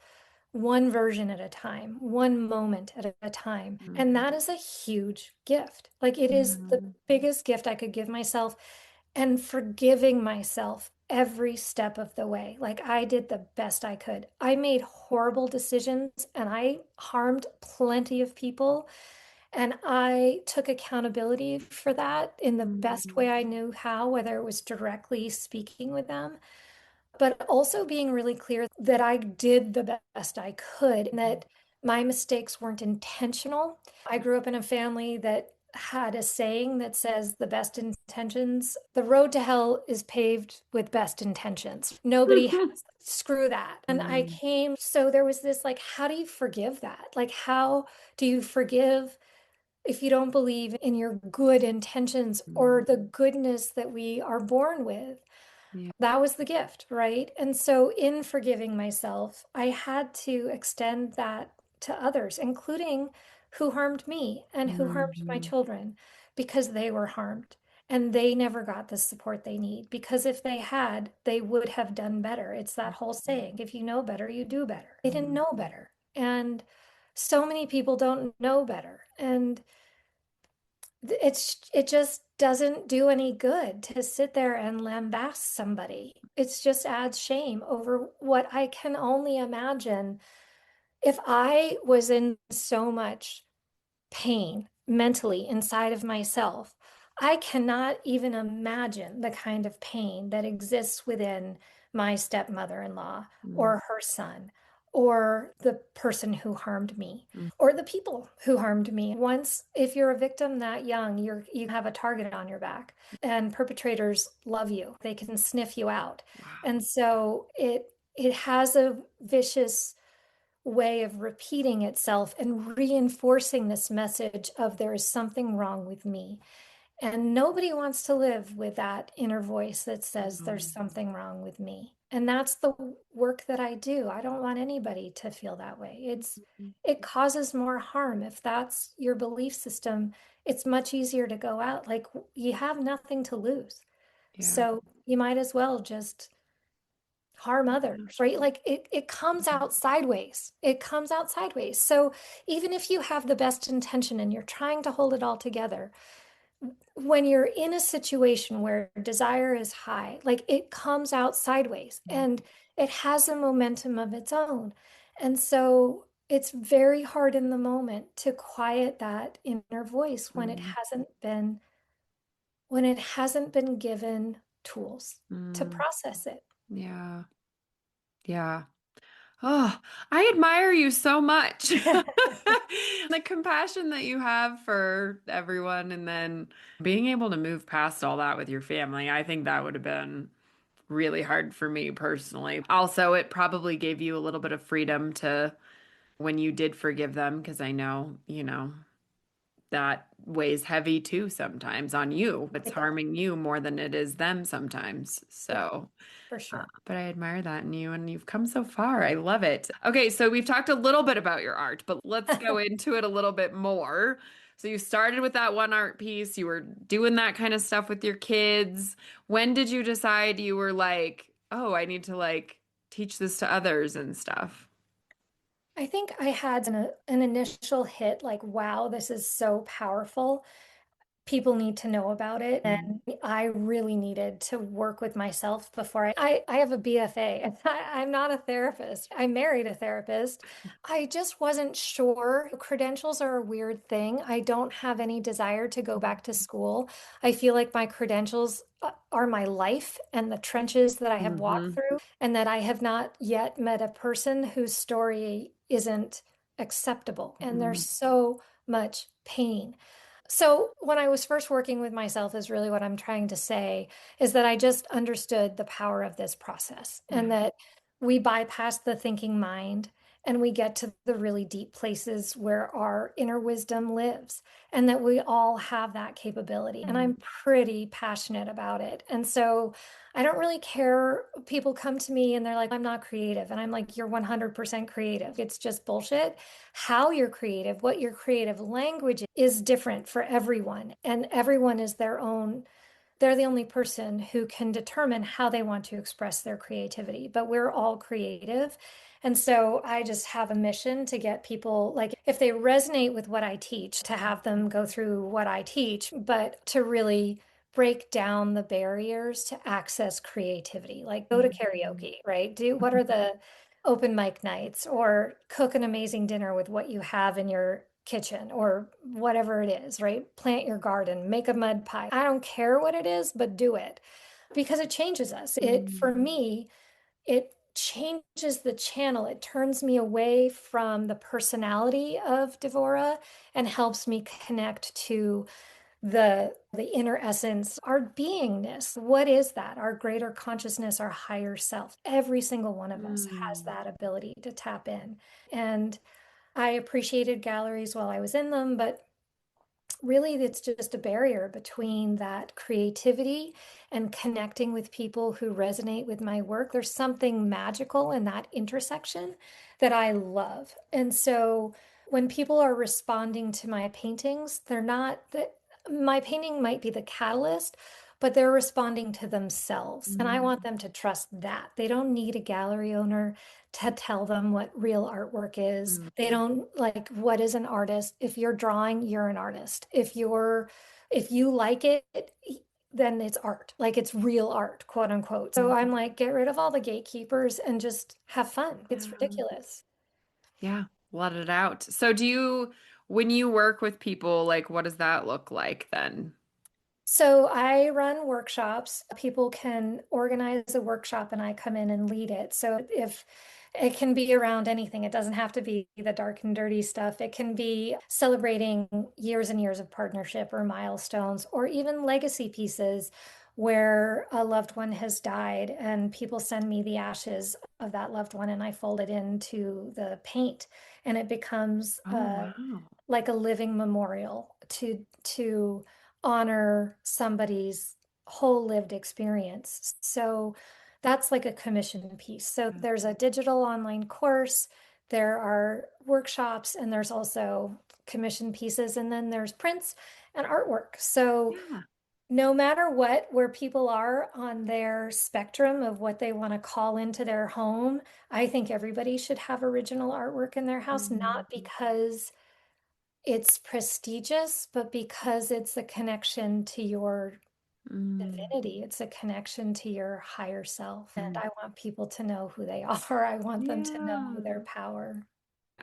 one version at a time, one moment at a time. And Mm. that is a huge gift. Like, it is the Mm. biggest gift I could give myself, and forgiving myself every step of the way. Like, I did the best I could. I made horrible decisions and I harmed plenty of people. And I took accountability for that in the best Mm. way I knew how, whether it was directly speaking with them, but also being really clear that I did the best I could and that my mistakes weren't intentional. I grew up in a family that had a saying that says the best intentions, the road to hell is paved with best intentions. Nobody has, screw that. And I Mm. came, so there was this like, how do you forgive that? Like, how do you forgive if you don't believe in your good intentions or Mm. the goodness that we are born with? Yeah. That was the gift, right? And so, in forgiving myself, I had to extend that to others, including who harmed me and who harmed my Mhm. children, because they were harmed and they never got the support they need. Because if they had, they would have done better. It's that whole saying, if you know better, you do better. They didn't Mhm. know better. And so many people don't know better. And it just doesn't do any good to sit there and lambast somebody. It just adds shame over what I can only imagine. If I was in so much pain mentally inside of myself, I cannot even imagine the kind of pain that exists within my stepmother-in-law Mm. or her son or the person who harmed me Mm. or the people who harmed me. Once, if you're a victim that young, you have a target on your back, and perpetrators love you. They can sniff you out. Wow. And so it has a vicious way of repeating itself and reinforcing this message of there is something wrong with me. And nobody wants to live with that inner voice that says there's Mhm. something wrong with me. And that's the work that I do. I don't want anybody to feel that way. It causes more harm if that's your belief system. it's much easier to go out. Like you have nothing to lose. Yeah. So you might as well just harm others, right? Like it comes out sideways. It comes out sideways. So even if you have the best intention and you're trying to hold it all together, when you're in a situation where desire is high, like it comes out sideways and it has a momentum of its own. And so it's very hard in the moment to quiet that inner voice Mm, when it hasn't been given tools to mm, process it. yeah. Yeah. Oh, I admire you so much. The compassion that you have for everyone, and then being able to move past all that with your family. I think that would have been really hard for me personally. Also, it probably gave you a little bit of freedom to when you did forgive them, because I know, that weighs heavy too sometimes on you. It's It does. harming you more than it is them sometimes. Yeah, So. for sure. But I admire that in you, and you've come so far. I love it. Okay, so we've talked a little bit about your art, but let's go into it a little bit more. So you started with that one art piece, you were doing that kind of stuff with your kids. When did you decide you were like, oh, I need to like teach this to others and stuff? I think I had an initial hit like, wow, this is so powerful. People need to know about it. Mm, And I really needed to work with myself before I have a BFA. I'm not a therapist. I married a therapist. I just wasn't sure. Credentials are a weird thing. I don't have any desire to go back to school. I feel like my credentials are my life and the trenches that I have walked hmm through, and that I have not yet met a person whose story isn't acceptable. And there's so much pain. So, when I was first working with myself, is really what I'm trying to say is that I just understood the power of this process and Yeah. that we bypass the thinking mind and we get to the really deep places where our inner wisdom lives and that we all have that capability. And I'm Mm, pretty passionate about it. And so I don't really care. People come to me and they're like, I'm not creative. And I'm like, you're 100% creative. It's just bullshit. How you're creative, what your creative language is different for everyone. And everyone is their own, they're the only person who can determine how they want to express their creativity. But we're all creative. And so I just have a mission to get people, like, if they resonate with what I teach, to have them go through what I teach, but to really break down the barriers to access creativity. Like, go to mm, karaoke, right? Do what are the open mic nights, or cook an amazing dinner with what you have in your kitchen, or whatever it is, right? Plant your garden, make a mud pie. I don't care what it is, but do it because it changes us. mm, For me, it changes the channel. It turns me away from the personality of Devorah and helps me connect to the inner essence, our beingness. What is that? Our greater consciousness, our higher self. Every single one of us has mm, that ability to tap in. And I appreciated galleries while I was in them, but really it's just a barrier between that creativity and connecting with people who resonate with my work. There's something magical in that intersection that I love. And so when people are responding to my paintings, they're not that my painting might be the catalyst, but they're responding to themselves. And I mm, want them to trust that. They don't need a gallery owner to tell them what real artwork is. mm, They don't like what is an artist. If you're drawing, you're an artist. If you like it, then it's art. Like it's real art, quote unquote. So I'm like, get rid of all the gatekeepers and just have fun. It's yeah. ridiculous. Yeah, let it out. So when you work with people, like what does that look like then? So I run workshops. People can organize a workshop and I come in and lead it. So if it can be around anything, it doesn't have to be the dark and dirty stuff. It can be celebrating years and years of partnership or milestones, or even legacy pieces where a loved one has died and people send me the ashes of that loved one and I fold it into the paint and it becomes Oh, wow. like a living memorial to honor somebody's whole lived experience. So that's like a commission piece. So there's a digital online course, there are workshops, and there's also commission pieces, and then there's prints and artwork. So Yeah. no matter where people are on their spectrum of what they want to call into their home, I think everybody should have original artwork in their house, not Mhm. because it's prestigious, but because it's a connection to your Mm. divinity. It's a connection to your higher self. And I want people to know who they are. I want them to know Yeah. their power.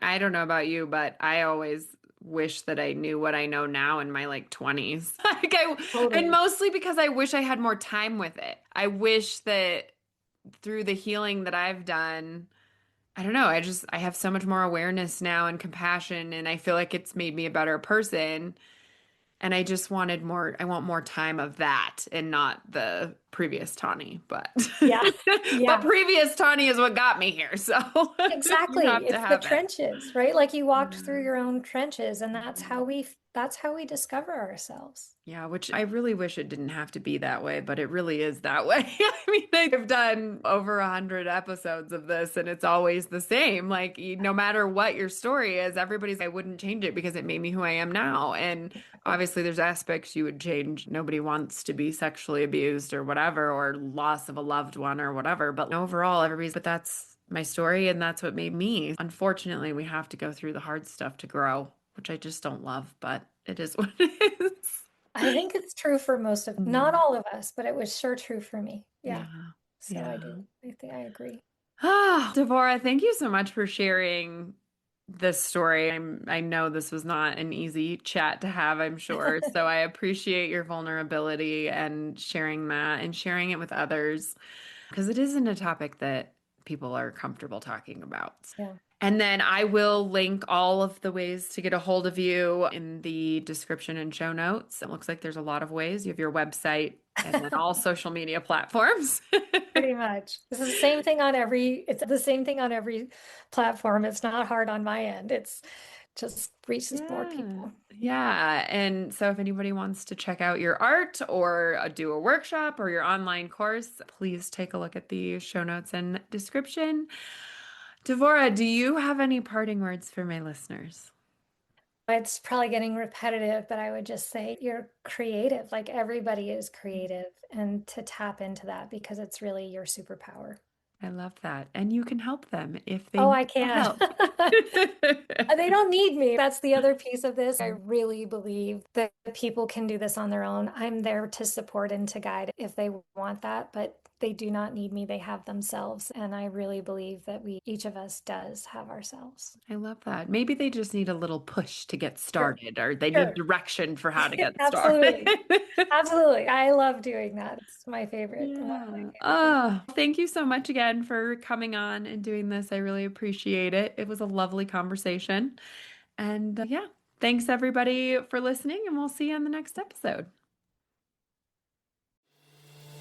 I don't know about you, but I always wish that I knew what I know now in my like 20s. And Totally. mostly because I wish I had more time with it. I wish that through the healing that I've done, I don't know, I have so much more awareness now and compassion, and I feel like it's made me a better person. And I just wanted more, I want more time of that and not the previous Tawny, but Yeah. but Yeah. previous Tawny is what got me here. So you Exactly. have to It's the have it. trenches, right? Like you walked through Yeah. your own trenches, and Mhm. that's how we discover ourselves. Yeah, which I really wish it didn't have to be that way, but it really is that way. I mean, I've done over 100 episodes of this, and it's always the same. Like, no matter what your story is, I wouldn't change it because it made me who I am now. And Exactly. obviously, there's aspects you would change. Nobody wants to be sexually abused or whatever, or loss of a loved one or whatever. But overall, but that's my story, and that's what made me. Unfortunately, we have to go through the hard stuff to grow, which I just don't love, but it is what it is. I think it's true for most of, not Mm. all of us, but it was sure true for me. Yeah. Yeah. So I Yeah. do. I think I agree. Ah, Devorah, thank you so much for sharing this story. I know this was not an easy chat to have, I'm sure. So I appreciate your vulnerability and sharing that and sharing it with others because it isn't a topic that people are comfortable talking about. Yeah. And then I will link all of the ways to get a hold of you in the description and show notes. It looks like there's a lot of ways. You have your website and then all social media platforms. Pretty much. This is the same thing on it's the same thing on every platform. It's not hard on my end. It's just reaches more Yeah. people. Yeah. And so if anybody wants to check out your art or do a workshop or your online course, please take a look at the show notes and description. Devorah, do you have any parting words for my listeners? It's probably getting repetitive, but I would just say you're creative. Like everybody is creative, and to tap into that because it's really your superpower. I love that. And you can help them if they Oh, need I the can. help. They don't need me. That's the other piece of this. I really believe that people can do this on their own. I'm there to support and to guide if they want that, but they do not need me. They have themselves. And I really believe that each of us does have ourselves. I love that. Maybe they just need a little push to get Sure. started, or they need Sure. direction for how to get started. Absolutely. Absolutely. I love doing that. It's my favorite, one of my Yeah. favorite things. Oh, thank you so much again for coming on and doing this. I really appreciate it. It was a lovely conversation. And yeah, thanks everybody for listening, and we'll see you on the next episode.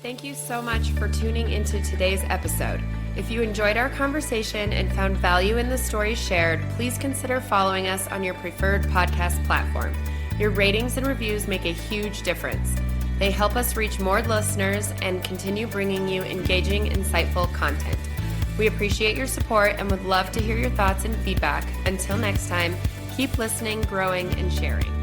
Thank you so much for tuning into today's episode. If you enjoyed our conversation and found value in the stories shared, please consider following us on your preferred podcast platform. Your ratings and reviews make a huge difference. They help us reach more listeners and continue bringing you engaging, insightful content. We appreciate your support and would love to hear your thoughts and feedback. Until next time, keep listening, growing, and sharing.